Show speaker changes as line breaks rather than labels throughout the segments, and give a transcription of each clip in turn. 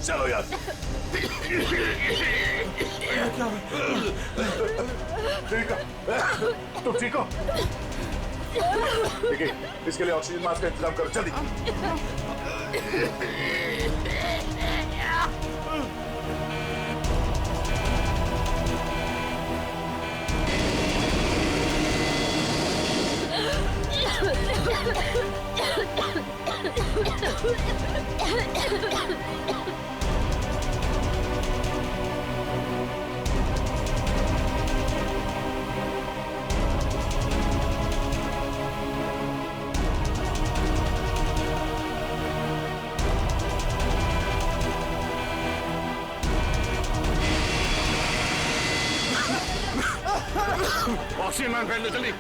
चलो यार। तुम ठीक हो? देखिए, इसके लिए ऑक्सीजन मास्क का इंतजाम करो जल्दी। ऑक्सीजन मैन पहन लो जल्दी।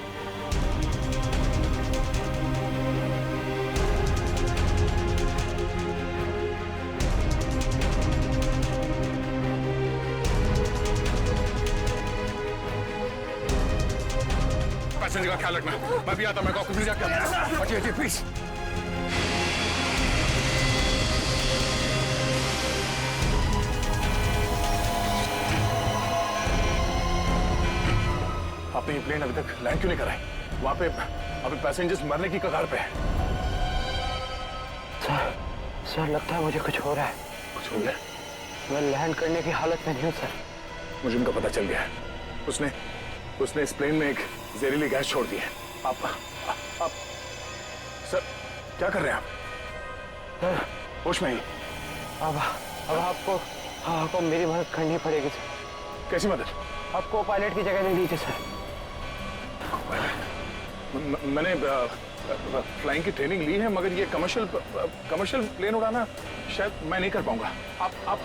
पैसेंजर का ख्याल रखना। मैं भी आता हूं, मैं आपको फिर जाकर हटिए प्लीज। आपने ये प्लेन अभी तक लैंड क्यों नहीं कराई? वहां पे अभी पैसेंजर्स मरने की कगार पे है।
सर लगता है मुझे कुछ हो रहा है।
कुछ हो गया?
मैं लैंड करने की हालत में नहीं हूँ सर।
मुझे उनका पता चल गया है। उसने इस प्लेन में एक जहरीली गैस छोड़ दी है। आप सर क्या कर रहे हैं आप?
सर
होश में ही?
अब आपको मेरी मदद करनी पड़ेगी सर।
कैसी मदद?
आपको पायलट की जगह दे दीजिए सर।
मैंने फ्लाइंग की ट्रेनिंग ली है, मगर ये कमर्शियल प्लेन उड़ाना शायद मैं नहीं कर पाऊंगा। आप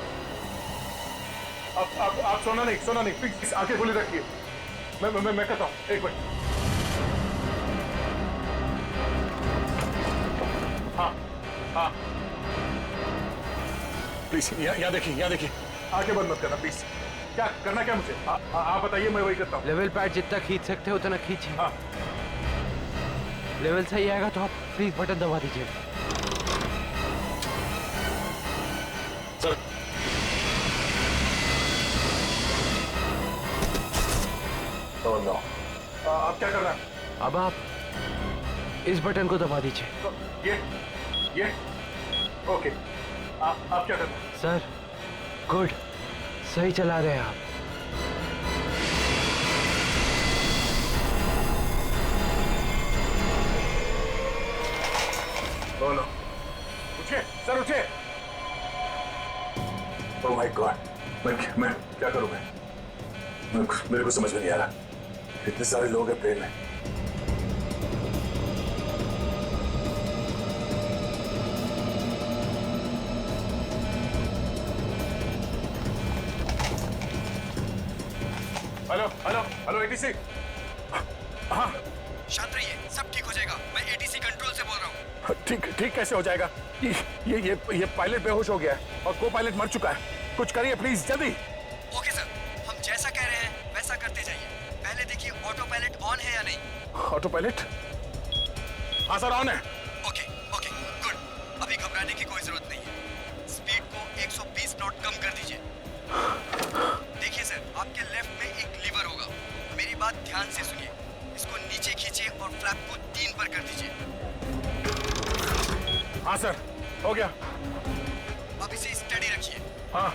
सोना नहीं प्लीज आंखें खुली रखिए। मैं करता हूँ, एक मिनट। हाँ प्लीज यहाँ देखिए आंखें बंद मत करना प्लीज। क्या करना क्या मुझे? आप बताइए, मैं वही करता हूँ।
लेवल पैड जितना खींच सकते हो उतना खींचिए।
हाँ
लेवल सही आएगा तो आप प्लीज बटन दबा दीजिए।
Sir no. आप क्या कर रहे हैं?
अब आप इस बटन को दबा दीजिए।
तो ये ओके। आप क्या कर रहे हैं?
सर गुड, सही चला रहे हैं आप।
बोलो, उठिए सर, उठिए। ओह माय गॉड, मैं क्या करूं? मेरे को समझ में नहीं आ रहा। इतने सारे लोग हैं प्लेन में। Hello ATC. हाँ
शांत रहिए, सब ठीक हो जाएगा। मैं एटीसी कंट्रोल से बोल रहा हूँ।
ठीक कैसे हो जाएगा? ये पायलट बेहोश हो गया है और को पायलट मर चुका है। कुछ करिए प्लीज जल्दी।
ओके सर, हम जैसा कह रहे हैं वैसा करते जाइए। पहले देखिए ऑटो पायलट ऑन है या नहीं।
Auto pilot? हाँ सर ऑन है।
Okay good. अभी घबराने की कोई जरूरत नहीं है। स्पीड को 120 नॉट कम कर दीजिए। देखिए सर, आपके लेफ्ट में एक लीवर होगा। मेरी बात ध्यान से सुनिए। इसको नीचे खींचिए और फ्लैप को 3 पर कर दीजिए।
हाँ सर, हो गया।
अब इसे स्टडी रखिए।
हाँ।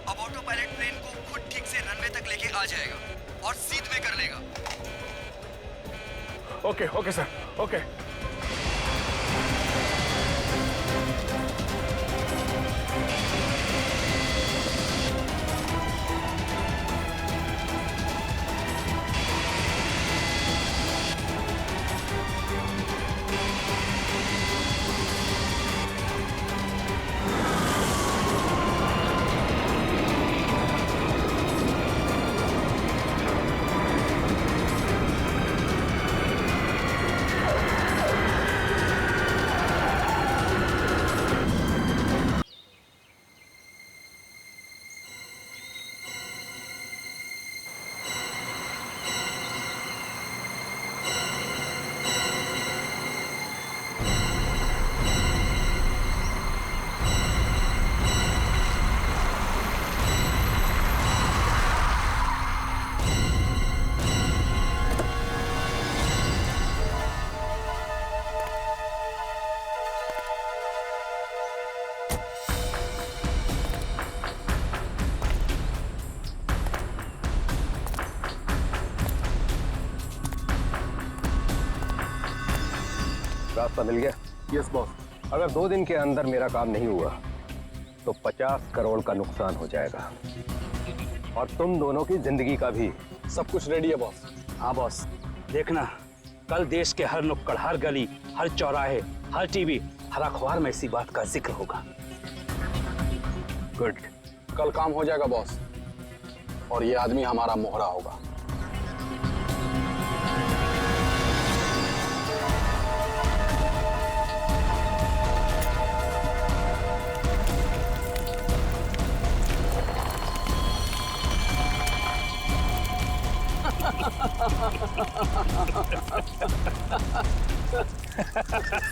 अब ऑटो पायलट प्लेन को खुद ठीक से रनवे तक लेके आ जाएगा और सीध में कर लेगा।
Okay sir, okay.
रास्ता मिल गया?
Yes boss.
अगर 2 दिन के अंदर मेरा काम नहीं हुआ तो 50 करोड़ का नुकसान हो जाएगा और तुम दोनों की जिंदगी का भी।
सब कुछ रेडी है बॉस।
हाँ बॉस, देखना कल देश के हर नुक्कड़, हर गली, हर चौराहे, हर टीवी, हर अखबार में इसी बात का जिक्र होगा।
गुड।
कल काम हो जाएगा बॉस, और ये आदमी हमारा मोहरा होगा।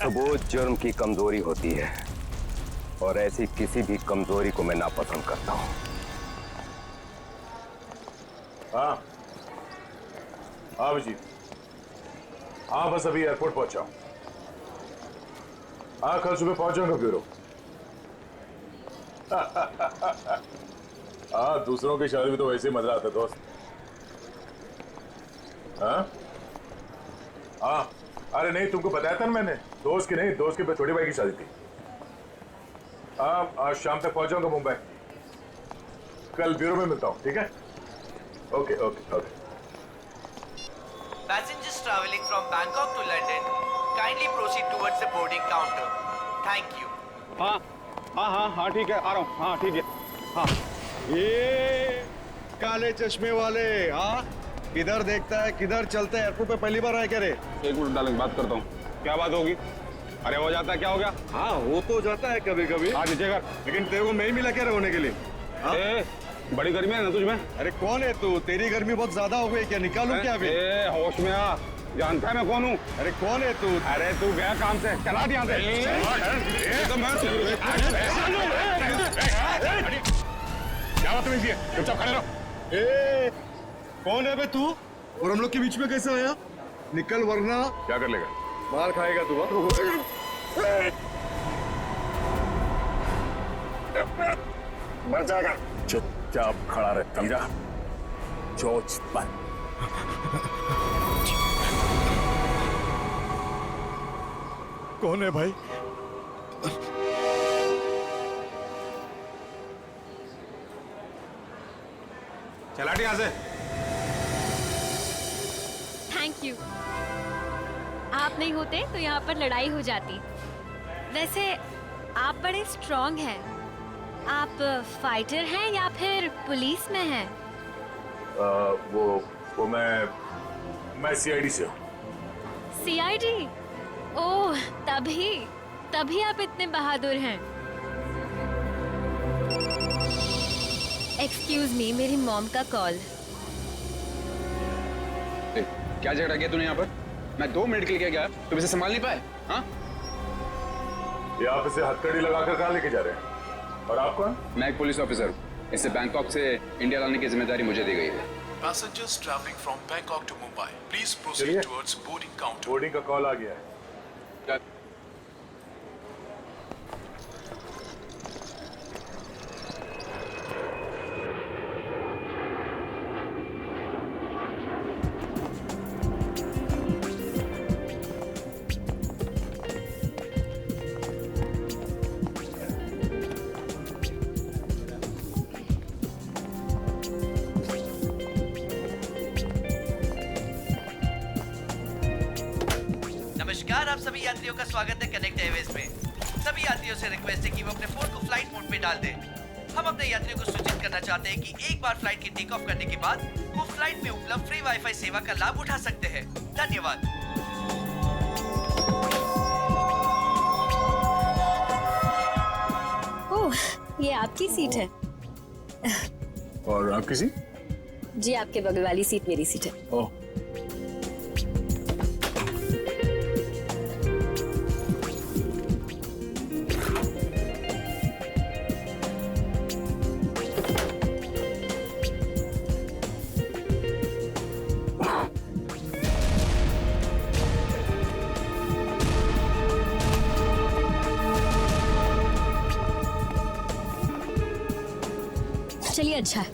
सबूत जुर्म की कमजोरी होती है और ऐसी किसी भी कमजोरी को मैं नापसंद करता हूं।
हाँ हाँ अभिजीत, हाँ बस अभी एयरपोर्ट पहुंचा हूं। हाँ कल सुबह पहुंच जाऊंगा ब्यूरो। हाँ दूसरों की शादी में तो वैसे ही मजा आता है दोस्त। हाँ हाँ अरे नहीं, तुमको बताया था ना मैंने, दोस्त की नहीं, दोस्त के छोटे भाई की शादी थी। हाँ आज शाम तक पहुंच जाऊंगा मुंबई। कल ब्यूरो में मिलता हूँ, ठीक है? Okay okay okay.
Passengers traveling from Bangkok to London, kindly proceed towards the boarding counter. Thank you.
हाँ हाँ हाँ हाँ ठीक है, आ रहा हूँ। हाँ ठीक है। हाँ ये काले चश्मे वाले, हाँ किधर देखता है किधर चलता है? एयरपोर्ट पे पहली बार आया क्या रे?
एक मिनट डालेंगे, बात करता हूँ। क्या बात होगी? अरे हो जाता है, क्या हो गया?
हाँ हो तो जाता है कभी कभी।
हाँ नीचे कर।
लेकिन तेरे को मैं ही मिला क्या रे होने के लिए? हाँ?
बड़ी गर्मी है ना तुझ में?
अरे कौन है तू? तेरी गर्मी बहुत ज्यादा हो गई क्या? निकालूं क्या अभी?
होश में आ, जानता है मैं कौन हूँ?
अरे कौन है तू?
अरे तू गया काम से, चला यहाँ से। क्या बात है? चुपचाप खड़े रहो।
कौन है बे तू? और हम लोग के बीच में कैसे आया? निकल वरना
क्या कर लेगा?
मार खाएगा तू।
मर जाएगा। चुपचाप खड़ा रहे, समझा? चोच पर।
कौन है भाई?
चला यहाँ से।
Thank you. आप नहीं होते तो यहाँ पर लड़ाई हो जाती। वैसे आप बड़े स्ट्रॉन्ग हैं। आप फाइटर हैं या फिर पुलिस में हैं?
वो मैं सीआईडी से हूँ।
सीआईडी? ओह तभी आप इतने बहादुर हैं। एक्सक्यूज मी, मेरी मॉम का कॉल।
क्या झगड़ा किया तूने यहाँ पर? मैं 2 मिनट के लिए गया, तुम इसे संभाल नहीं पाए? हाँ
ये आप इसे हथकड़ी लगाकर कहाँ लेके जा रहे हैं? और आप कौन?
मैं एक पुलिस ऑफिसर हूँ। इसे बैंकॉक से इंडिया लाने की जिम्मेदारी मुझे दी गई है।
Passengers traveling from Bangkok to Mumbai, please proceed
चलिए।
towards boarding counter.
बोर्डिंग का कॉल आ गया है।
नमस्कार, आप सभी यात्रियों का स्वागत है कनेक्ट एयरवेज में। सभी यात्रियों से रिक्वेस्ट है कि वो अपने फोन को फ्लाइट मोड पे डाल दें। हम अपने यात्रियों को सूचित करना चाहते हैं कि एक बार फ्लाइट की टेक ऑफ करने के बाद वो फ्लाइट में उपलब्ध फ्री वाईफाई सेवा का लाभ उठा सकते हैं। धन्यवाद।
ओह, ये आपकी सीट है।
और आपकी सीट?
जी, आपके बगल वाली सीट मेरी सीट है।
ओह
चलिए, अच्छा है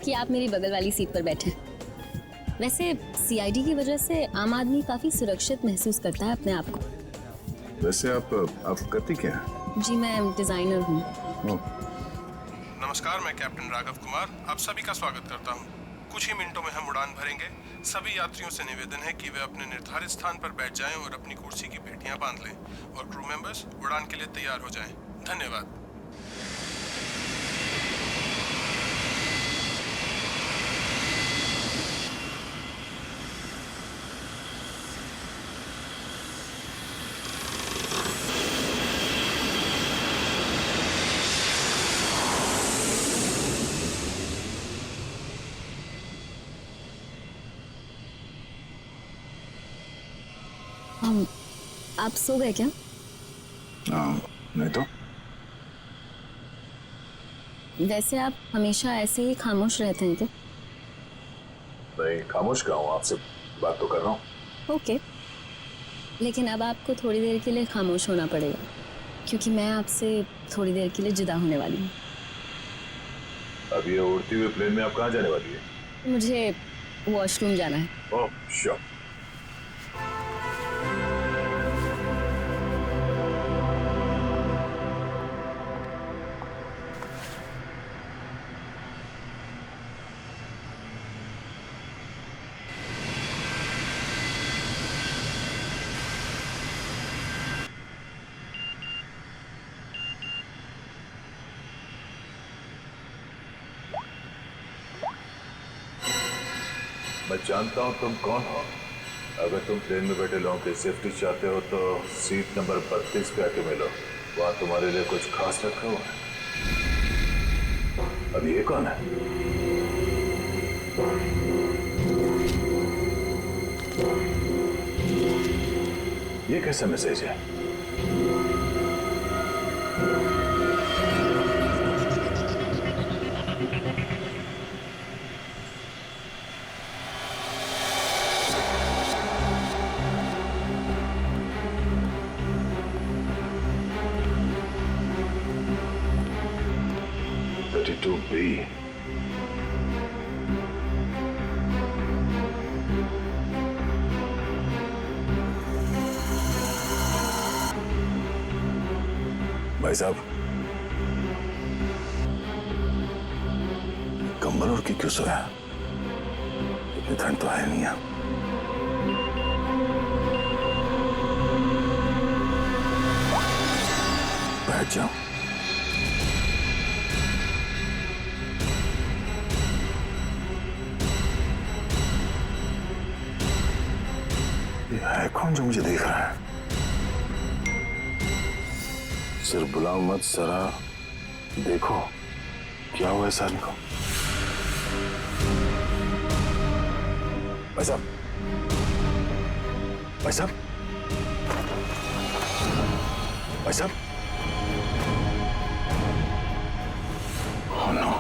कि आप मेरी बगल वाली सीट पर बैठे। वैसे सीआईडी की वजह से आम आदमी काफी सुरक्षित महसूस करता है अपने आप को।
वैसे आप करती क्या हैं?
जी मैं डिजाइनर हूँ।
नमस्कार, मैं कैप्टन राघव कुमार आप सभी का स्वागत करता हूं। कुछ ही मिनटों में हम उड़ान भरेंगे। सभी यात्रियों से निवेदन है कि वे अपने निर्धारित स्थान पर बैठ जाएं और अपनी कुर्सी की पेटियां बांध लें और क्रू मेंबर्स उड़ान के लिए तैयार हो जाएं। धन्यवाद।
आप सो गए क्या?
हाँ, नहीं तो।
वैसे आप हमेशा ऐसे ही खामोश रहते हैं क्या?
नहीं, खामोश क्या हूँ, आपसे बात तो कर रहा हूँ।
ओके, लेकिन अब आपको थोड़ी देर के लिए खामोश होना पड़ेगा क्योंकि मैं आपसे थोड़ी देर के लिए जुदा होने वाली हूँ।
अब ये उड़ती हुई प्लेन में आप कहाँ जाने वाली है?
मुझे वॉशरूम जाना है।
ओह, श्योर। मैं जानता हूँ तुम कौन हो। अगर तुम प्लेन में बैठे लोगों की सेफ्टी चाहते हो तो सीट नंबर 32 पे आके मिलो। वहाँ तुम्हारे लिए कुछ खास रखा हुआ है। अब ये कौन है? ये कैसा मैसेज है? B. भाई साहब, कंबल ओढ़ के क्यों सोया? इतनी ठंड तो है नहीं। बैठ जाओ। ये है कौन जो मुझे देख रहा है? सिर्फ बुलाओ मत, जरा देखो क्या हुआ है साली को। भाई साहब, भाई साहब, भाई साहब। ओह नो,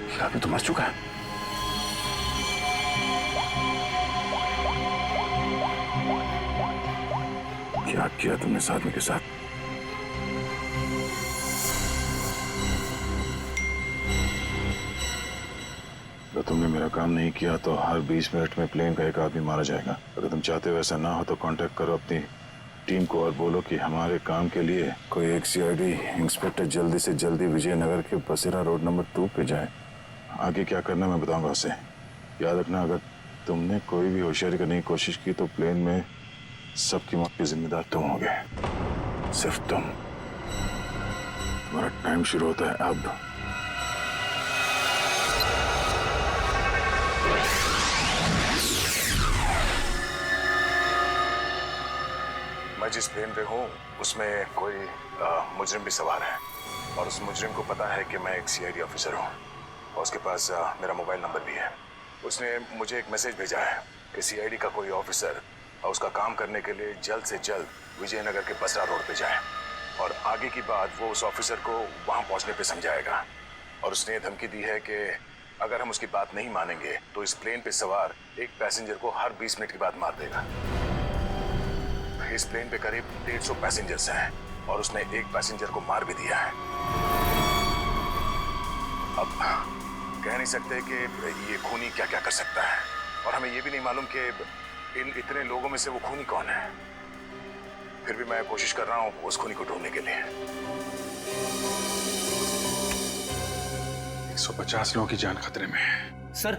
ये आदमी तो मर चुका है। क्या किया तुमने इस आदमी के साथ? अगर तुमने मेरा काम नहीं किया तो हर 20 मिनट में प्लेन का एक आदमी मारा जाएगा। अगर तुम चाहते हो ऐसा ना हो तो कांटेक्ट करो अपनी टीम को और बोलो कि हमारे काम के लिए कोई एक सीआईडी इंस्पेक्टर जल्दी से जल्दी विजयनगर के बसेरा रोड नंबर 2 पे जाए। आगे क्या करना मैं बताऊंगा उसे। याद रखना, अगर तुमने कोई भी होशियारी करने की कोशिश की तो प्लेन में सबकी मौत के जिम्मेदार तुम होगे, सिर्फ तुम। तुम्हारा टाइम शुरू होता है अब। मैं जिस प्लेन पे हूँ उसमें कोई मुजरिम भी सवार है और उस मुजरिम को पता है कि मैं एक सीआईडी ऑफिसर हूँ और उसके पास मेरा मोबाइल नंबर भी है। उसने मुझे एक मैसेज भेजा है कि सीआईडी का कोई ऑफिसर और उसका काम करने के लिए जल्द से जल्द विजयनगर के बसरा रोड पे जाए और आगे की बात वो उस ऑफिसर को वहां पहुंचने पे समझाएगा। और उसने धमकी दी है कि अगर हम उसकी बात नहीं मानेंगे तो इस प्लेन पे सवार एक पैसेंजर को हर 20 मिनट के बाद मार देगा। इस प्लेन पे करीब 150 पैसेंजर्स हैं और उसने एक पैसेंजर को मार भी दिया है। अब कह नहीं सकते कि ये खूनी क्या क्या कर सकता है और हमें ये भी नहीं मालूम कि इन इतने लोगों में से वो खूनी कौन है। फिर भी मैं कोशिश कर रहा हूँ उस खूनी को ढूंढने के लिए।
150 लोगों की जान खतरे में है।
सर,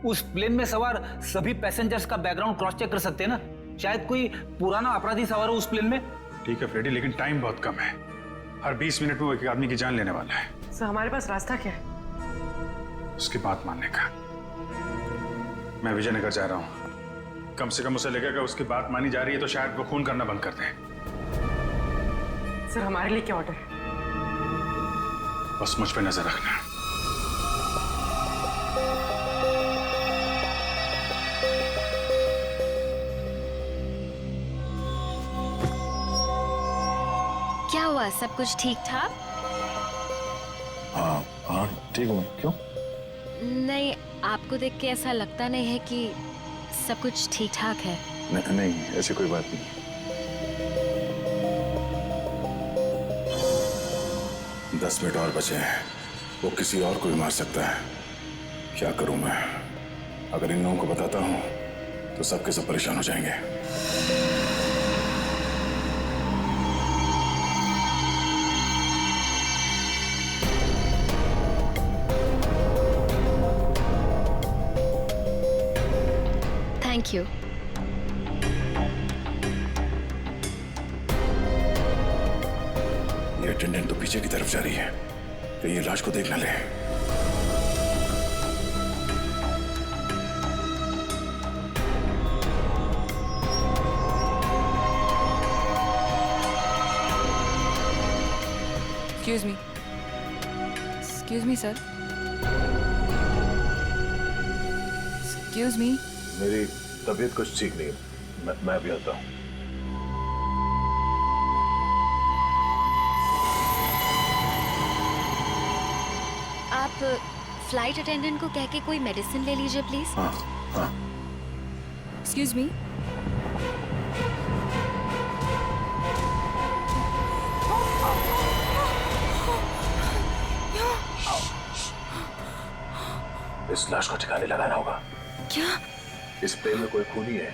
उस प्लेन में सवार सभी पैसेंजर्स का बैकग्राउंड क्रॉस चेक कर सकते हैं ना? शायद कोई पुराना अपराधी सवार हो उस प्लेन में।
ठीक है फ्रेडी, लेकिन टाइम बहुत कम है। हर 20 मिनट में वो एक आदमी की जान लेने वाला है।
सर, हमारे पास रास्ता क्या है?
उसकी बात मानने का। मैं विजयनगर जा रहा हूँ। कम से कम उसे लगेगा उसकी बात मानी जा रही है तो शायद वो खून करना बंद कर दे।
सर, हमारे लिए क्या ऑर्डर है?
बस मुझ पे नजर रखना।
क्या हुआ, सब कुछ ठीक ठाक?
हाँ हाँ ठीक हूँ। क्यों?
नहीं, आपको देख के ऐसा लगता नहीं है कि सब कुछ ठीक ठाक है।
नहीं, ऐसी कोई बात नहीं। 10 मिनट और बचे हैं। वो किसी और को भी मार सकता है। क्या करूं मैं? अगर इन लोगों को बताता हूं तो सबके सब परेशान हो जाएंगे।
Thank you.
ये अटेंडेंट तो पीछे की तरफ जा रही है, कहीं ये लाश को देख न ले।
Excuse me, sir. Excuse me.
मेरी तबीयत कुछ ठीक नहीं है, मैं अभी आता हूँ।
आप फ्लाइट अटेंडेंट को कह के कोई मेडिसिन ले लीजिए प्लीज।
हाँ हाँ।
Excuse me.
इस लाश को ठिकाने लगाना होगा।
क्या?
इस प्लेन में कोई खूनी है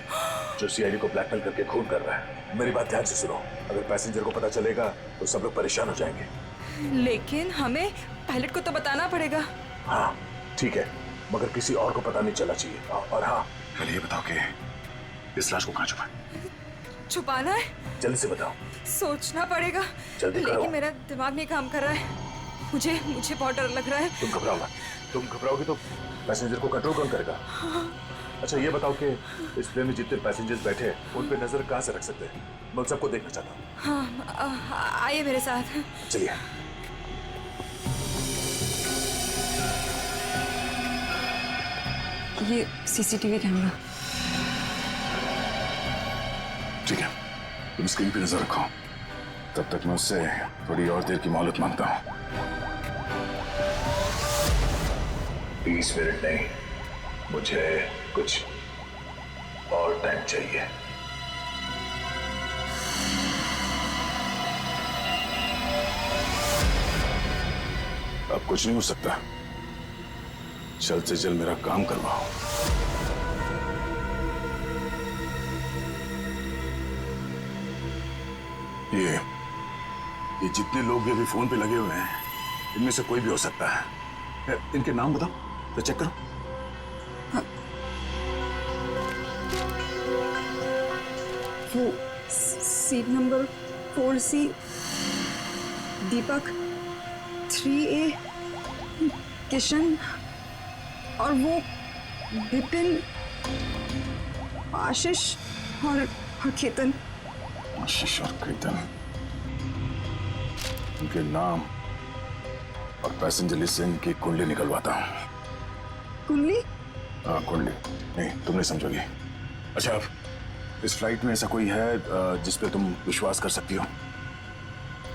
जो सीआईडी को ब्लैकमेल करके खून कर रहा है। मेरी बात ध्यान से सुनो, अगर पैसेंजर को पता चलेगा तो सब लोग परेशान हो जाएंगे।
लेकिन हमें पायलट को तो बताना पड़ेगा।
हाँ ठीक है, मगर किसी और को पता नहीं चलना चाहिए। और हाँ, पहले ये बताओ कि इस लाश को कहाँ छुपाए?
छुपाना है?
जल्दी से बताओ।
सोचना पड़ेगा।
जल्दी करो।
लेकिन मेरा दिमाग नहीं काम कर रहा है। मुझे बहुत डर लग रहा है।
तुम घबराओ मत। तुम घबराओगी तो पैसेंजर को कंट्रोल कौन करेगा? अच्छा ये बताओ कि इस प्लेन में जितने पैसेंजर्स बैठे हैं उन पे नजर कहाँ से रख सकते हैं? मैं उन सबको देखना चाहता हूँ।
हाँ, आइए मेरे साथ।
चलिए।
ये सीसीटीवी कैमरा।
ठीक है, तुम स्क्रीन पे नजर रखो। तब तक मैं उससे थोड़ी और देर की मोहलत मांगता हूँ। 20 मिनट नहीं, मुझे कुछ और टाइम चाहिए। अब कुछ नहीं हो सकता। जल्द से जल्द मेरा काम करवाओ। ये जितने लोग भी अभी फोन पे लगे हुए हैं, इनमें से कोई भी हो सकता है। इनके नाम बताओ तो चेक करो।
हाँ। वो सीट नंबर 4C, दीपक, 3A, किशन, और वो विपिन, आशीष और केतन।
आशीष और केतन, उनके नाम और पैसेंजर लिस्ट से इनकी कुंडली निकलवाता हूँ।
कुंडली?
हाँ कुंडली। नहीं तुम नहीं समझोगी। अच्छा, अब इस फ्लाइट में ऐसा कोई है जिस पे तुम विश्वास कर सकती हो?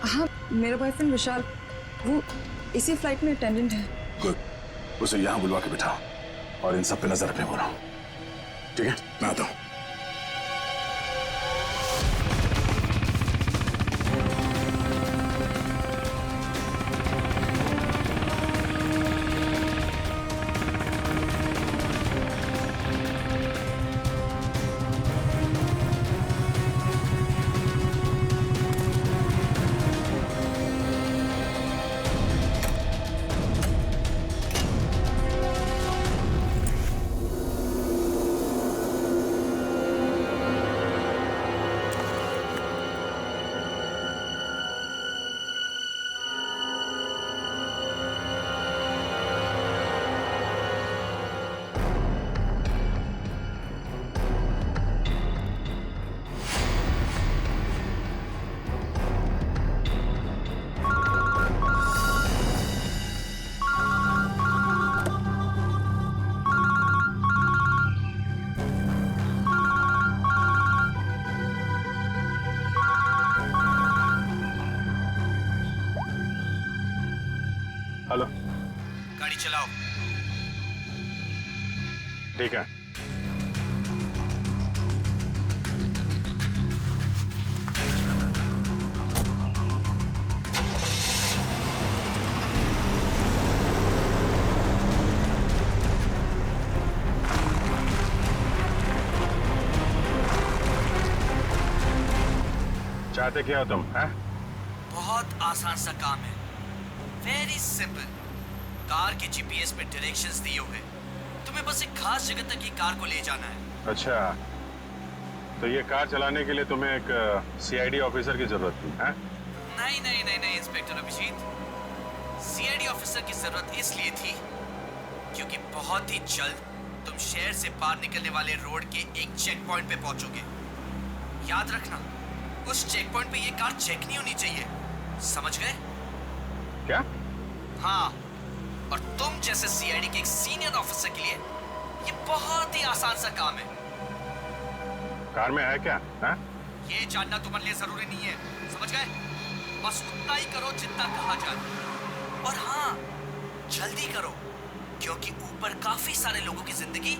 हाँ, मेरा बॉयफ्रेंड विशाल, वो इसी फ्लाइट में अटेंडेंट है।
गुड, उसे यहाँ बुलवा के बिठाओ और इन सब पे नजर रखने बोलो। ठीक है, मैं आता हूँ। हेलो।
गाड़ी चलाओ।
ठीक है। चाहते क्या हो तुम, हैं?
बहुत आसान सा काम है, वेरी सिंपल। कार के जीपीएस पे डायरेक्शंस दिए हुए, तुम्हें बस एक खास जगह तक ये कार को ले जाना है।
अच्छा, तो ये कार चलाने के लिए तुम्हें एक सीआईडी ऑफिसर की जरूरत थी, हैं?
नहीं नहीं नहीं नहीं इंस्पेक्टर अभिजीत, सीआईडी ऑफिसर की जरूरत इसलिए थी क्योंकि बहुत ही जल्द तुम शहर से बाहर निकलने वाले रोड के एक चेक पॉइंट पे पहुंचोगे। याद रखना, उस चेक पॉइंट पे ये कार चेक नहीं होनी चाहिए, समझ गए?
क्या?
हाँ, और तुम जैसे सीआईडी के एक सीनियर ऑफिसर के लिए ये बहुत ही आसान सा काम है।
कार में है क्या, हैं?
ये जानना तुम्हारे लिए जरूरी नहीं है, समझ गए? बस उतना ही करो जितना कहा जाए, और हाँ, जल्दी करो क्योंकि ऊपर काफी सारे लोगों की जिंदगी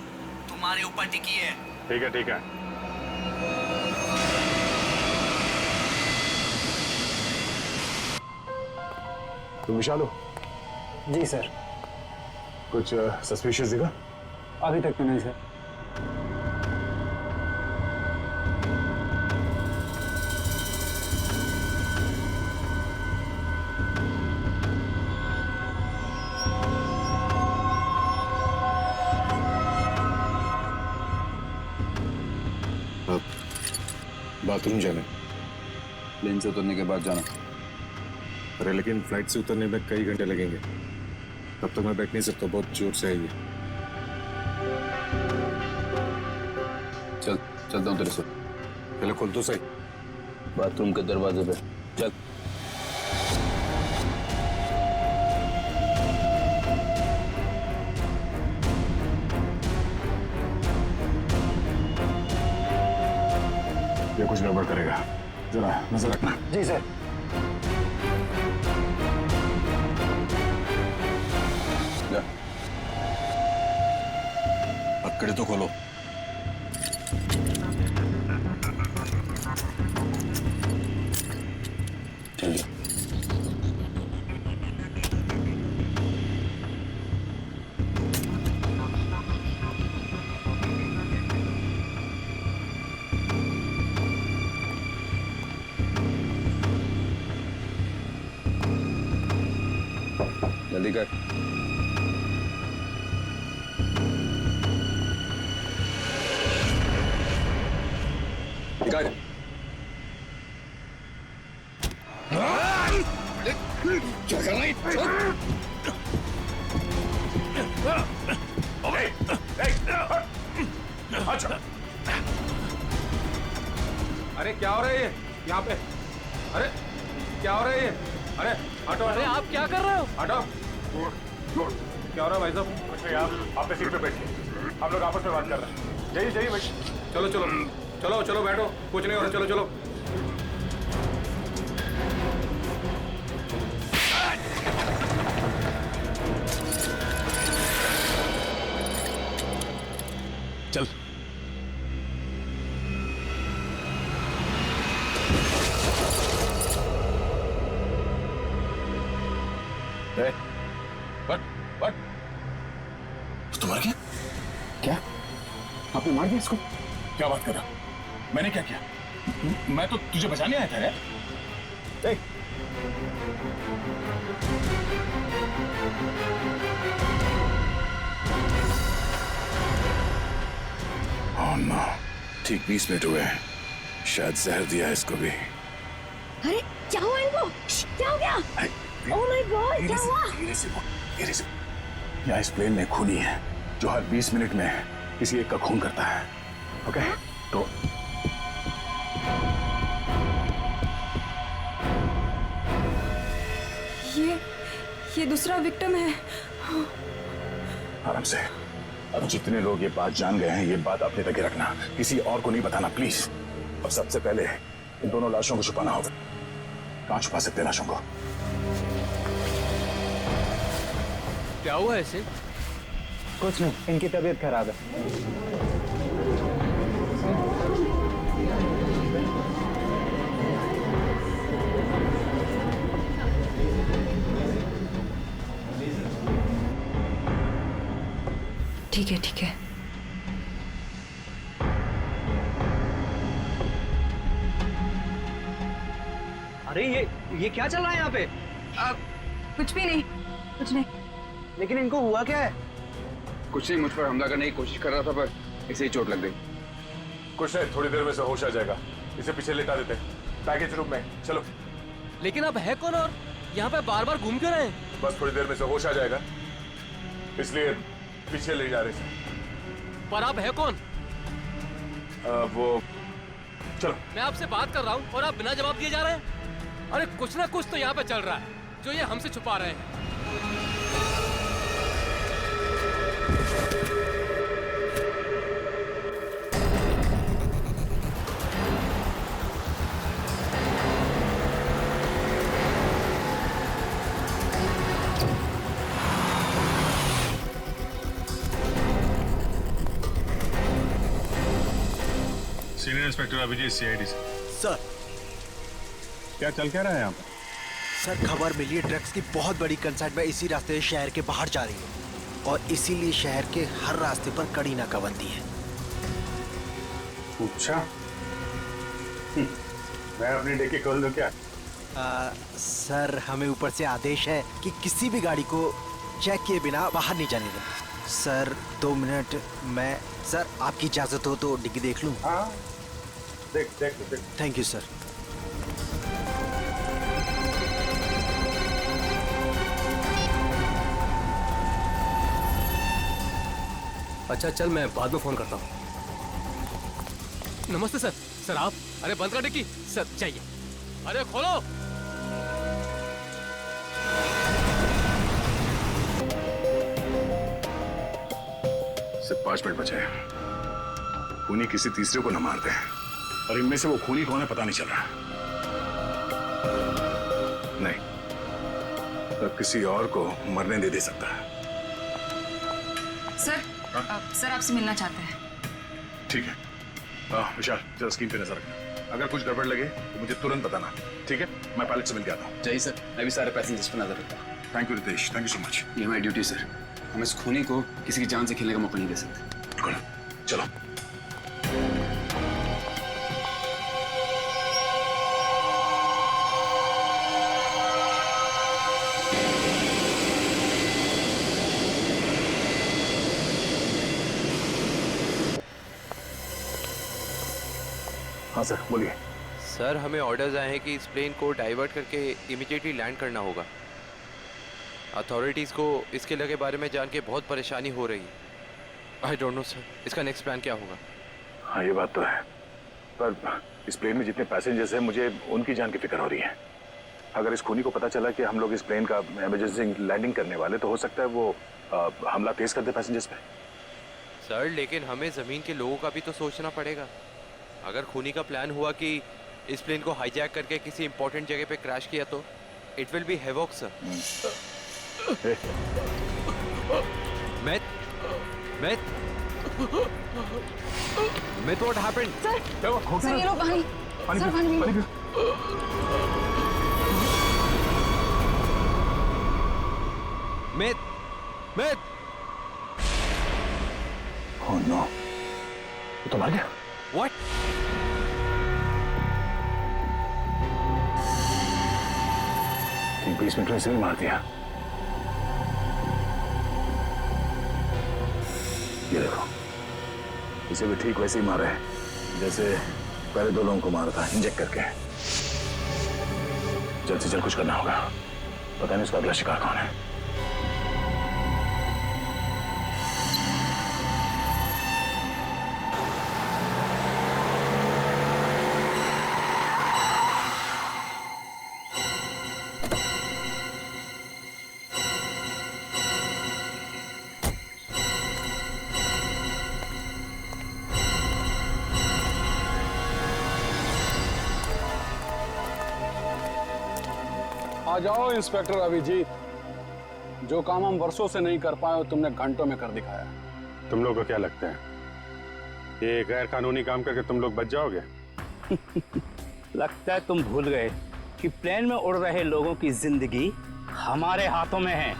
तुम्हारे ऊपर टिकी है।
ठीक है, ठीक है। तुम विशाल हो?
जी सर।
कुछ सस्पिशियस दिखा?
अभी तक तो नहीं सर।
बाथरूम जाना?
प्लेन से उतरने के बाद जाना।
अरे लेकिन फ्लाइट से उतरने में कई घंटे लगेंगे, तब तक मैं बैठ नहीं सकता, बहुत जोर से आएगी।
चलता हूँ तेरे से।
पहले खोल तो सही।
बाथरूम के दरवाजे पे चल।
ये कुछ गड़बड़ करेगा, जरा नजर रखना।
जी सर।
पकड़े तो खोलो।
चलिए। जल्दी कर।
क्या कर रही?
अरे क्या हो रहा है ये यहाँ पे? अरे क्या हो रहा है ये? अरे हटो।
अरे आप क्या कर रहे हो?
हटो। क्या हो रहा है भाई साहब?
कुछ नहीं, आप अपने सीट पे बैठिए, हम लोग आपस में बात कर रहे हैं। जाइए जाइए भाई।
चलो चलो चलो चलो बैठो, कुछ नहीं हो रहा, चलो चलो।
चल।
तो मर गया? क्या? आपने मार दिया इसको?
क्या बात कर रहा? मैंने क्या किया? मैं तो तुझे बचाने आया था यार। ठीक 20 मिनट हुए हैं, शायद जहर दिया है इसको भी।
अरे क्या हुआ इनको? क्या हो गया? ओह माय गॉड, क्या हुआ?
धीरे से। यहाँ इस प्लेन में खूनी है जो हर 20 मिनट में किसी एक का खून करता है। ओके? तो
ये दूसरा विक्टिम है।
आराम से। अब जितने लोग ये बात जान गए हैं, ये बात अपने तक ही रखना, किसी और को नहीं बताना प्लीज। और सबसे पहले इन दोनों लाशों को छुपाना होगा। कहाँ छुपा सकते हैं लाशों को?
क्या हुआ ऐसे?
कुछ नहीं, इनकी तबीयत खराब है।
ठीक है ठीक है।
अरे ये क्या चल रहा है यहाँ पे?
कुछ भी नहीं, कुछ नहीं।
लेकिन इनको हुआ क्या है?
कुछ नहीं, मुझ पर हमला करने की कोशिश कर रहा था पर इसे ही चोट लग गई।
कुछ नहीं, थोड़ी देर में से होश आ जाएगा। इसे पीछे लेटा देते हैं पैकेज रूम में। चलो।
लेकिन अब है कौन और यहाँ पे बार बार घूम क्यों रहे हैं?
बस थोड़ी देर में से होश आ जाएगा, इसलिए पीछे ले जा रहे हैं।
पर आप है कौन?
वो चलो।
मैं आपसे बात कर रहा हूँ और आप बिना जवाब दिए जा रहे हैं। अरे कुछ ना कुछ तो यहाँ पे चल रहा है जो ये हमसे छुपा रहे हैं।
सीनियर इंस्पेक्टर अभिजीत, सीआईडी से।
सर,
क्या चल क्या रहा है यहाँ पर?
सर खबर मिली है ड्रग्स की बहुत बड़ी कंसाइनमेंट में इसी रास्ते से शहर के बाहर जा रही है और इसीलिए शहर के हर रास्ते पर कड़ी नाकाबंदी है।
अच्छा, मैं अपनी डिक्की खोल दूं क्या?
सर हमें ऊपर से आदेश है कि किसी भी गाड़ी को चेक किए बिना बाहर नहीं जाने दें। सर 2 मिनट, मैं सर आपकी इजाजत हो तो डिग्गी देख लूं?
हाँ, देख।
Thank you sir.
अच्छा चल, मैं बाद में फोन करता हूँ। नमस्ते सर। सर आप? अरे बंद कर डिक्की। सर चाहिए। अरे खोलो।
सिर्फ 5 मिनट बचे हैं। खूनी किसी तीसरे को न मार दे, और इनमें से वो खूनी कौन है पता नहीं चल रहा। नहीं, तो किसी और को मरने दे सकता है।
सर, सर आपसे मिलना चाहते हैं।
ठीक है। विशाल, जरा स्क्रीन पे नजर रखना। अगर कुछ गड़बड़ लगे तो मुझे तुरंत बताना, ठीक है? मैं पायलट से मिल के आता हूँ।
जय सर, मैं भी सारे पैसेंजर्स पर नजर रखता हूँ।
Thank you Ritesh, thank you so much.
ये हमारी ड्यूटी सर। हम इस खूनी को किसी की जान से खेलने का मौका नहीं दे सकते।
बिल्कुल, चलो। हाँ सर, बोलिए।
सर हमें ऑर्डर्स आए हैं कि इस प्लेन को डाइवर्ट करके इमीडिएटली लैंड करना होगा। अथॉरिटीज़ को इसके लगे बारे में जान के बहुत परेशानी हो रही है। आई डोंट नो सर, इसका नेक्स्ट प्लान क्या होगा?
हाँ ये बात तो है, पर इस प्लेन में जितने पैसेंजर्स हैं मुझे उनकी जान की फिक्र हो रही है। अगर इस खूनी को पता चला कि हम लोग इस प्लेन का इमरजेंसी लैंडिंग करने वाले, तो हो सकता है वो हमला तेज कर दे पैसेंजर्स पे।
सर लेकिन हमें ज़मीन के लोगों का भी तो सोचना पड़ेगा। अगर खूनी का प्लान हुआ कि इस प्लेन को हाईजैक करके किसी इंपॉर्टेंट जगह पे क्रैश किया तो it will be havoc sir. Myth, what happened?
Sir ये लो पानी। सर पानी पियो।
Myth.
Oh no, वो तो मर गया।
What?
ठीक 20 मिनट में इसे भी मार दिया। ये देखो, इसे भी ठीक वैसे ही मारा है जैसे पहले 2 लोगों को मारा था, इंजेक्ट करके। जल्द से जल्द कुछ करना होगा, पता नहीं उसका अगला शिकार कौन है।
आ जाओ इंस्पेक्टर अभिजीत,
जो काम हम वर्षों से नहीं कर पाए, तुमने घंटों में कर दिखाया।
तुम लोग को क्या लगता है ये गैर कानूनी काम करके तुम लोग बच जाओगे?
लगता है तुम भूल गए कि प्लेन में उड़ रहे लोगों की जिंदगी हमारे हाथों में है।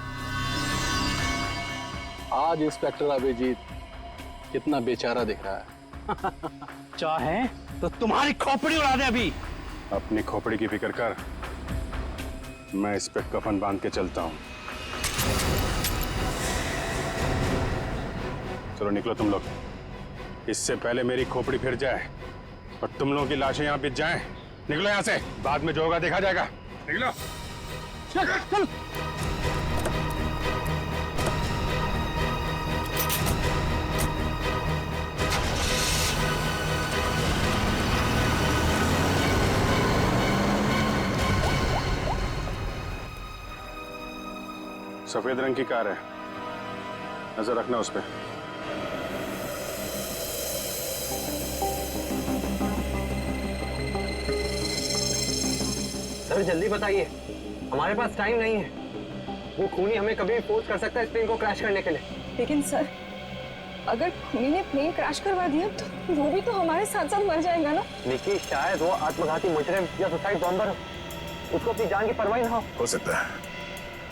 आज इंस्पेक्टर अभिजीत कितना बेचारा दिख रहा है।
चाहे तो तुम्हारी खोपड़ी उड़ा दे अभी।
अपनी खोपड़ी की फिक्र कर, मैं इस पे कफन बांध के चलता हूँ। चलो निकलो तुम लोग, इससे पहले मेरी खोपड़ी फिर जाए और तुम लोगों की लाशें यहाँ बिछ जाएं। निकलो यहाँ से, बाद में जो होगा देखा जाएगा। निकलो। चल। सफेद रंग की कार है, नजर रखना उस पर।
सर जल्दी बताइए, हमारे पास टाइम नहीं है। वो खूनी हमें कभी भी फोर्स कर सकता है इस प्लेन को क्रैश करने के लिए।
लेकिन सर, अगर खूनी ने प्लेन क्रैश करवा दिया तो वो भी तो हमारे साथ साथ मर जाएगा ना।
निकी, शायद वो आत्मघाती मुजरिम या सुसाइड बॉम्बर हो, उसको अपनी जान की परवाह ना
हो सकता है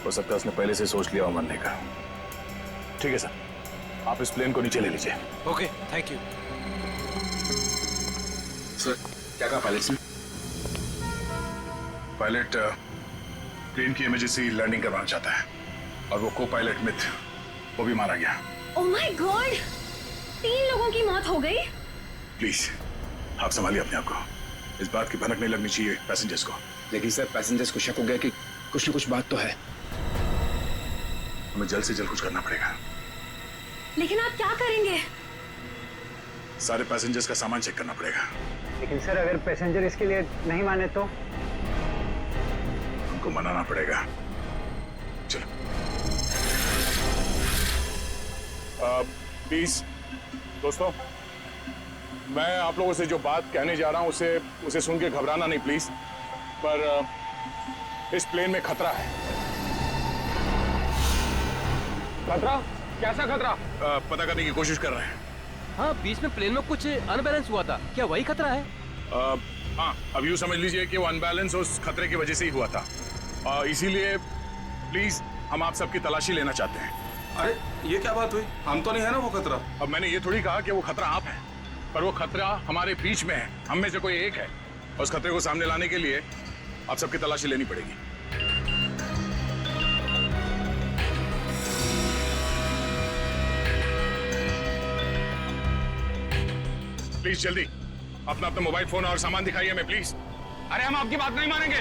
उसने पहले से सोच लिया हो मरने का। ठीक है सर, आप इस प्लेन को नीचे ले लीजिए।
Okay, thank you
sir. क्या कहा पायलट ने? पायलट प्लेन की इमरजेंसी लैंडिंग करवाना चाहता है और वो को पायलट मिथ वो भी मारा गया।
ओह माय गॉड, 3 लोगों की मौत हो गई।
प्लीज आप संभालिए अपने आप को, इस बात की भनक नहीं लगनी चाहिए पैसेंजर्स को।
लेकिन सर पैसेंजर्स को शक हो गया कि कुछ न कुछ बात तो है।
हमें जल्द से जल्द कुछ करना पड़ेगा।
लेकिन आप क्या करेंगे?
सारे पैसेंजर्स का सामान चेक करना पड़ेगा।
लेकिन सर अगर पैसेंजर इसके लिए नहीं माने तो?
उनको मनाना पड़ेगा। चलो। प्लीज दोस्तों, मैं आप लोगों से जो बात कहने जा रहा हूं उसे सुन के घबराना नहीं प्लीज। पर इस प्लेन में खतरा है।
खतरा? कैसा खतरा?
पता करने की कोशिश कर रहे हैं।
हाँ, बीच में प्लेन में कुछ अनबैलेंस हुआ था, क्या वही खतरा है?
हाँ, अब यूँ समझ लीजिए कि वो अनबैलेंस उस खतरे की वजह से ही हुआ था। इसीलिए प्लीज हम आप सबकी तलाशी लेना चाहते हैं।
अरे ये क्या बात हुई? हम तो नहीं है ना वो खतरा।
अब मैंने ये थोड़ी कहा कि वो खतरा आप है, पर वो खतरा हमारे बीच में है, हम में से कोई एक है। और उस खतरे को सामने लाने के लिए आप सबकी तलाशी लेनी पड़ेगी। प्लीज जल्दी अपना मोबाइल फोन और सामान दिखाइए हमें प्लीज।
अरे हम आपकी बात नहीं मानेंगे।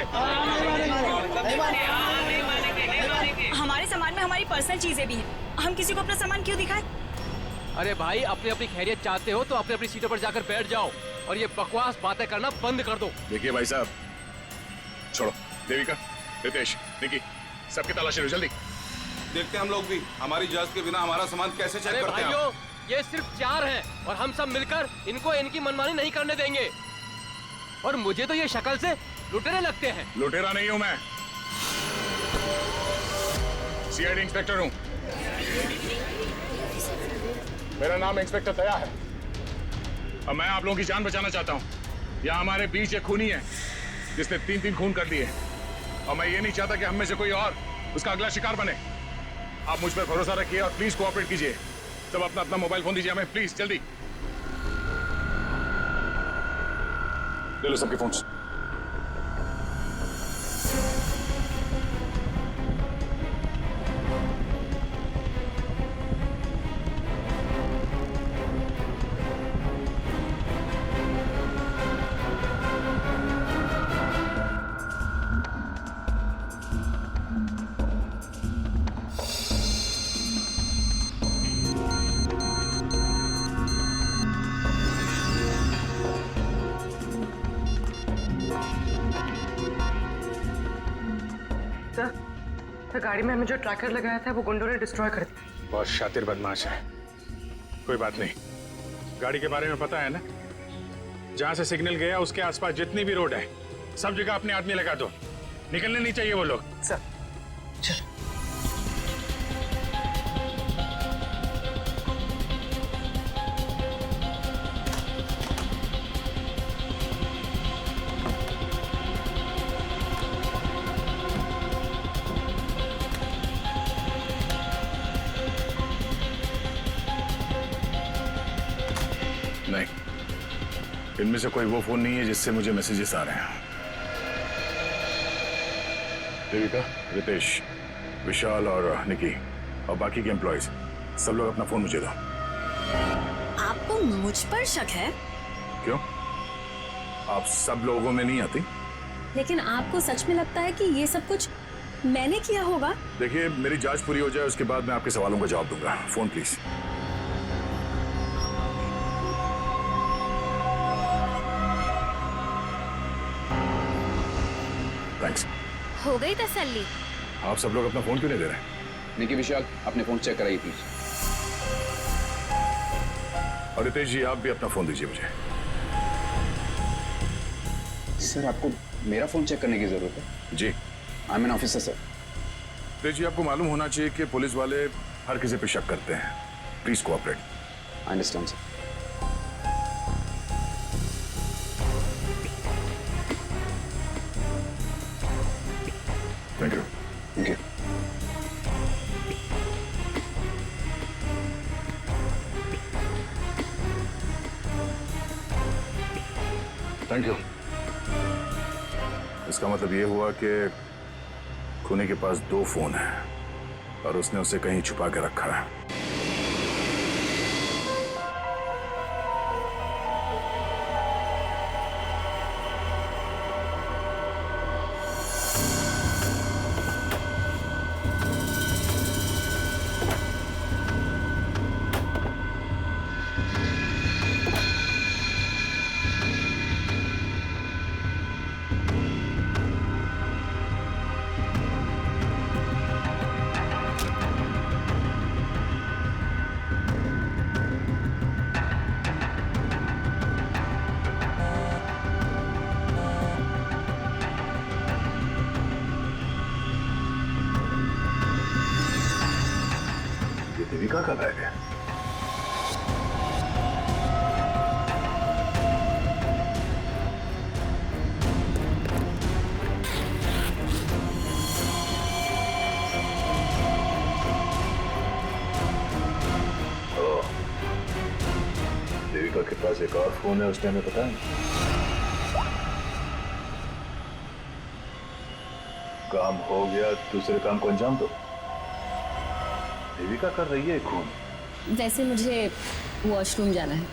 हमारे सामान में हमारी पर्सनल चीजें भी हैं, हम किसी को अपना सामान क्यों दिखाएं?
अरे भाई, अपनी अपनी खैरियत चाहते हो तो अपनी अपनी सीटों पर जाकर बैठ जाओ और ये बकवास बातें करना बंद कर दो।
देखिए भाई साहब, छोड़ो। देविका, रितेश, निकी, सबकी तलाशी लो जल्दी।
देखते हैं हम लोग भी, हमारी इजाजत के बिना हमारा सामान कैसे चेक करते हैं।
ये सिर्फ 4 हैं और हम सब मिलकर इनको इनकी मनमानी नहीं करने देंगे। और मुझे तो ये शक्ल से लुटेरे लगते हैं।
लुटेरा नहीं हूं मैं, सीआईडी इंस्पेक्टर हूं। मेरा नाम इंस्पेक्टर दया है और मैं आप लोगों की जान बचाना चाहता हूं। यहाँ हमारे बीच एक खूनी है जिसने 3 खून कर दिए और मैं ये नहीं चाहता कि हम में से कोई और उसका अगला शिकार बने। आप मुझ पर भरोसा रखिए और प्लीज कोऑपरेट कीजिए। सब अपना अपना मोबाइल फोन दीजिए हमें प्लीज, जल्दी ले लो सबके फोन्स।
सर, गाड़ी में हमें जो ट्रैकर लगाया था वो गुंडों ने डिस्ट्रॉय कर दिया।
बहुत शातिर बदमाश है। कोई बात नहीं, गाड़ी के बारे में पता है ना? जहां से सिग्नल गया उसके आसपास जितनी भी रोड है सब जगह अपने आदमी लगा दो। निकलने नहीं चाहिए वो लोग।
सर चलो।
इनमें से कोई वो फोन नहीं है जिससे मुझे मैसेजेस आ रहे हैं। देविका, रितेश, विशाल और निकी और बाकी के एम्प्लॉयज सब लोग अपना फोन मुझे दो।
आपको मुझ पर शक है?
क्यों? आप सब लोगों में नहीं आती?
लेकिन आपको सच में लगता है कि ये सब कुछ मैंने किया होगा?
देखिए, मेरी जांच पूरी हो जाए उसके बाद मैं आपके सवालों का जवाब दूंगा। Phone please. थैंक्स।
हो गई तसल्ली?
आप सब लोग अपना फोन क्यों नहीं दे रहे?
निकी, विशाल, अपने फोन चेक कराइए प्लीज।
और रितेश जी, आप भी अपना फोन दीजिए मुझे।
सर, आपको मेरा फोन चेक करने की जरूरत है?
जी।
I am an officer sir.
Ritesh ji, आपको मालूम होना चाहिए कि पुलिस वाले हर किसी पे शक करते हैं। Please cooperate.
I understand sir.
Thank you.
Thank you.
Thank you. इसका मतलब ये हुआ कि खूनी के पास 2 फोन हैं और उसने उसे कहीं छुपा के रखा है। देविका का बैग है। देविका के पास एक और फोन है, उसने हमें पता है। काम हो गया, दूसरे काम को अंजाम दो। देविका कर रही है खून।
वैसे मुझे वॉशरूम जाना है।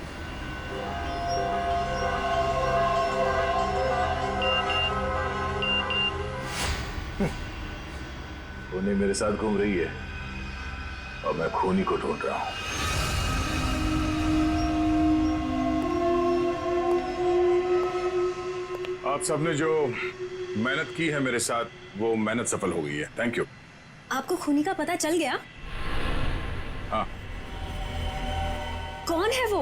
खूनी मेरे साथ घूम रही है और मैं खूनी को ढूंढ रहा हूं। आप सबने जो मेहनत की है मेरे साथ, वो मेहनत सफल हो गई है। Thank you.
आपको खूनी का पता चल गया?
हाँ।
कौन है वो?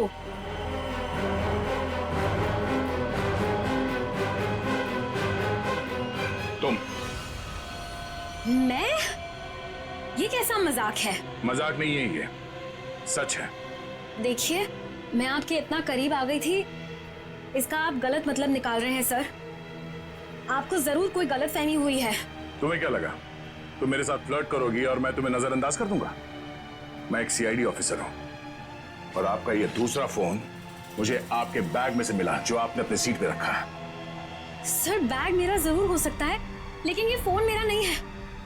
तुम।
मैं? ये कैसा मजाक है?
मजाक नहीं है ये, सच है।
देखिए, मैं आपके इतना करीब आ गई थी, इसका आप गलत मतलब निकाल रहे हैं सर। आपको जरूर कोई गलतफहमी हुई है।
तुम्हें क्या लगा तुम मेरे साथ फ्लर्ट करोगी और मैं तुम्हें नजरअंदाज कर दूंगा? मैं एक सीआईडी ऑफिसर हूं और आपका ये दूसरा फोन मुझे आपके बैग में से मिला, जो आपने अपने सीट पे रखा है।
सर, बैग मेरा जरूर हो सकता है, लेकिन ये फोन मेरा नहीं है।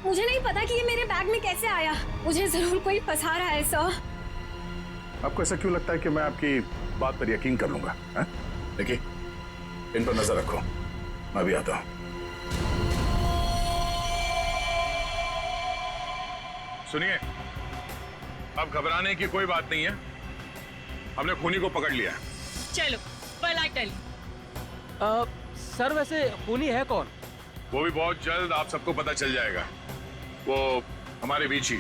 मुझे नहीं पता कि ये मेरे बैग में कैसे आया। मुझे जरूर कोई फंसा रहा है सर।
आपको ऐसा क्यों लगता है कि मैं आपकी बात पर यकीन कर लूंगा? देखिए, इन पर नजर रखो, मैं भी आता हूं। सुनिए, अब घबराने की कोई बात नहीं है। हमने खूनी को पकड़ लिया है।
चलो, पलट।
सर, वैसे खूनी है कौन?
वो भी बहुत जल्द आप सबको पता चल जाएगा। वो हमारे बीच ही।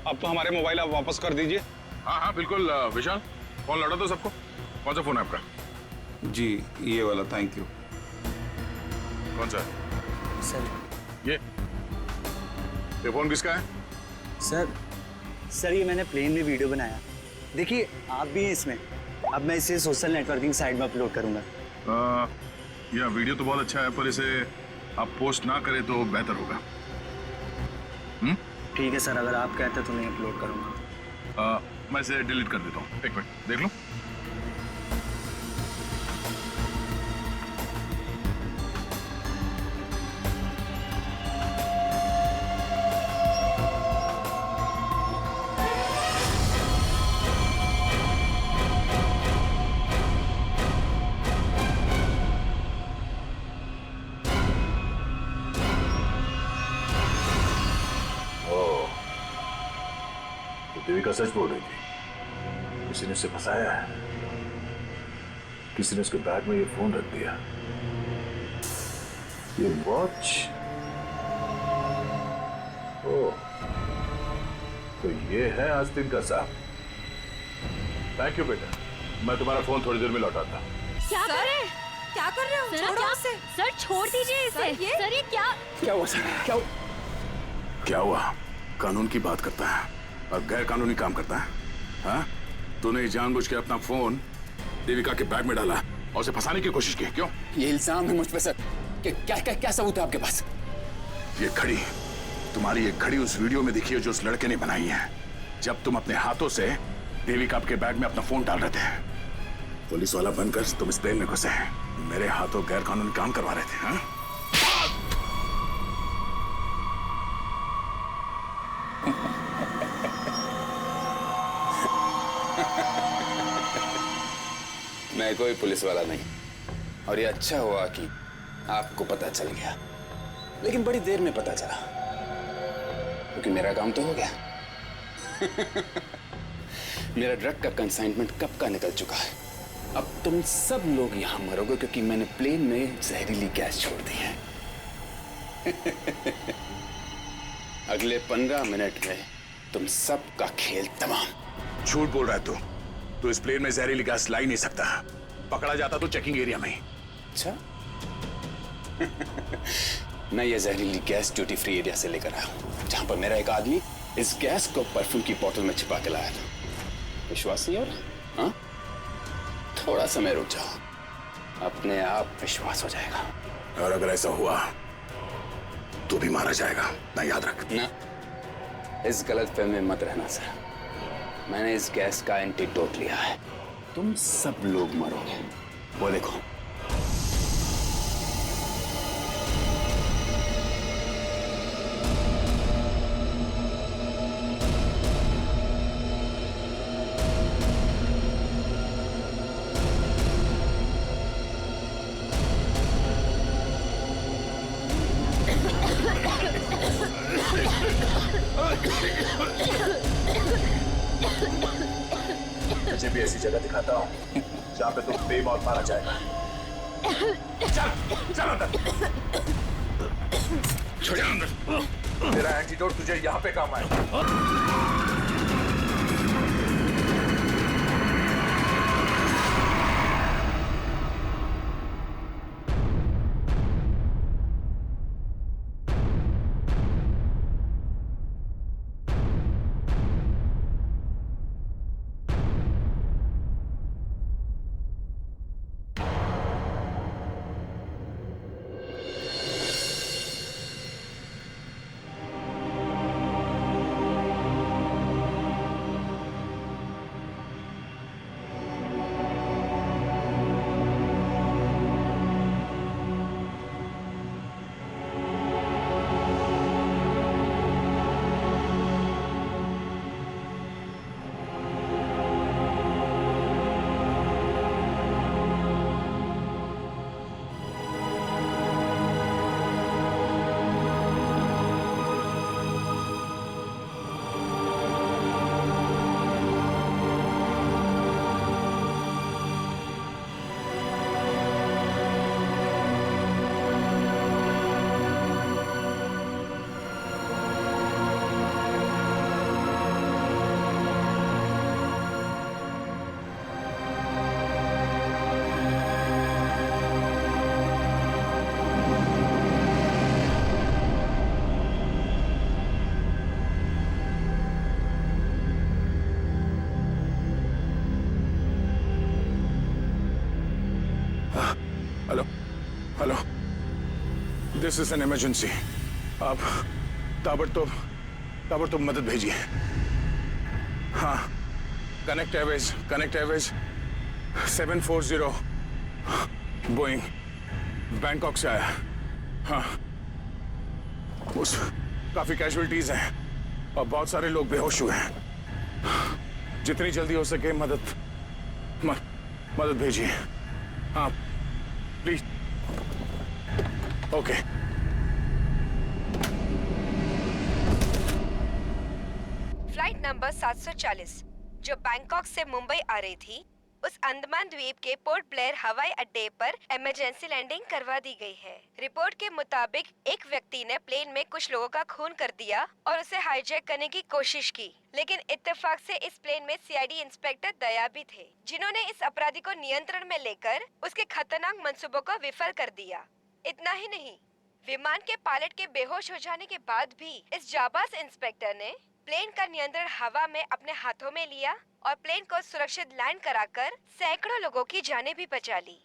अब तो हमारे मोबाइल आप वापस कर दीजिए।
हाँ हाँ बिल्कुल। विशाल, फोन लौटा दो सबको। कौन सा फोन है आपका?
जी, ये वाला। Thank you.
कौन सा?
सर।
ये फोन किसका है?
सर ये मैंने प्लेन में वीडियो बनाया। देखिए, आप भी हैं इसमें। अब मैं इसे सोशल नेटवर्किंग साइट में अपलोड करूंगा।
यह वीडियो तो बहुत अच्छा है, पर इसे आप पोस्ट ना करें तो बेहतर होगा।
ठीक है सर, अगर आप कहते तो मैं अपलोड करूंगा।
मैं इसे डिलीट कर देता हूँ। एक मिनट देख लूं। तो देविका सच बोल रही थी, किसी ने उसे फंसाया है, किसी ने उसके बैग में ये फोन रख दिया, ये वॉच। ओ, तो ये है आस्तीन का साहब। थैंक यू बेटा, मैं तुम्हारा फोन थोड़ी देर में लौटाता हूँ।
क्या कर रहे हैं? क्या कर रहे हो? छोड़ो उसे। सर छोड़ दीजिए इसे। सर ये क्या
हुआ सर? क्या हुआ? कानून की बात करता है और गैर कानूनी काम करता है। हाँ? तूने जानबूझ के अपना फोन देविका के बैग में डाला और उसे फंसाने की कोशिश की, क्यों?
ये इल्जाम है मुझ पे सर। क्या सबूत है आपके पास?
ये घड़ी, तुम्हारी ये घड़ी उस वीडियो में दिखी है जो उस लड़के ने बनाई है, जब तुम अपने हाथों से देविका के बैग में अपना फोन डाल रहे थे। पुलिस वाला बनकर तुम इस प्लेन में घुसे, मेरे हाथों गैर कानूनी काम करवा रहे थे। हाँ?
मैं कोई पुलिस वाला नहीं, और ये अच्छा हुआ कि आपको पता चल गया, लेकिन बड़ी देर में पता चला, क्योंकि मेरा काम तो हो गया। मेरा ड्रग का कंसाइनमेंट कब का निकल चुका है। अब तुम सब लोग यहां मरोगे क्योंकि मैंने प्लेन में जहरीली गैस छोड़ दी है। अगले 15 मिनट में तुम सबका खेल तमाम।
झूठ बोल रहा है तू इस प्लेन में जहरीली गैस ला ही नहीं सकता। पकड़ा जाता तो चेकिंग एरिया में ही।
अच्छा। मैं ये जहरीली गैस ड्यूटी फ्री एरिया से लेकर आया हूं, जहां पर मेरा एक आदमी इस गैस को परफ्यूम की बोतल में छिपा के लाया था। विश्वास नहीं हो रहा? हाँ? थोड़ा समय रुक जाओ, अपने आप विश्वास हो जाएगा।
और अगर ऐसा हुआ तो भी मारा जाएगा, ना याद रख।
ना, इस गलतफहमी में मत रहना सर। मैंने इस गैस का एंटीडोट लिया है, तुम सब लोग मरोगे। वो देखो।
मुझे भी ऐसी जगह दिखाता हूँ जहाँ पे तुम बेमौत मारा जाएगा। चल अंदर। छोड़ अंदर। मेरा एंटीडोट तुझे यहाँ पे काम आएगा।
Hello, this is an emergency. आप ताबड़तोड़ मदद भेजिए। हाँ, कनेक्ट एयरवेज 740 बोइंग बैंकॉक से आया। हाँ, उस काफी कैजुअलिटीज हैं और बहुत सारे लोग बेहोश हुए हैं। जितनी जल्दी हो सके मदद भेजिए। हाँ please. Okay.
Flight
flight number 740 जो बैंकॉक से मुंबई आ रही थी उस अंडमान द्वीप के पोर्ट ब्लेयर हवाई अड्डे पर इमरजेंसी लैंडिंग करवा दी गई है। रिपोर्ट के मुताबिक एक व्यक्ति ने प्लेन में कुछ लोगों का खून कर दिया और उसे हाईजैक करने की कोशिश की, लेकिन इत्तेफाक से इस प्लेन में सीआईडी इंस्पेक्टर दया भी थे, जिन्होंने इस अपराधी को नियंत्रण में लेकर उसके खतरनाक मंसूबों को विफल कर दिया। इतना ही नहीं, विमान के पायलट के बेहोश हो जाने के बाद भी इस जाबाज इंस्पेक्टर ने प्लेन का नियंत्रण हवा में अपने हाथों में लिया और प्लेन को सुरक्षित लैंड कराकर सैकड़ों लोगों की जानें भी बचा ली।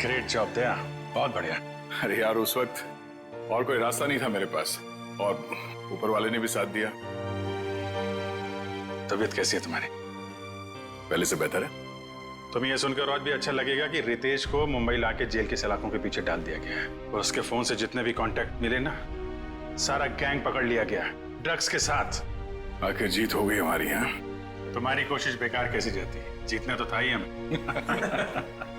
ग्रेट जॉब दया, बहुत बढ़िया। अरे यार उस वक्त और कोई रास्ता नहीं था मेरे पास और ऊपर वाले ने भी साथ दिया। तबीयत कैसी है तुम्हारी? पहले से बेहतर है। तुम्हें यह सुनकर और भी अच्छा लगेगा कि रितेश को मुंबई लाके जेल के सलाखों के पीछे डाल दिया गया है और उसके फोन से जितने भी कांटेक्ट मिले ना, सारा गैंग पकड़ लिया गया ड्रग्स के साथ। आखिर जीत हो गई हमारी। यहाँ तुम्हारी कोशिश बेकार कैसी जाती? जीतना तो था ही हमें।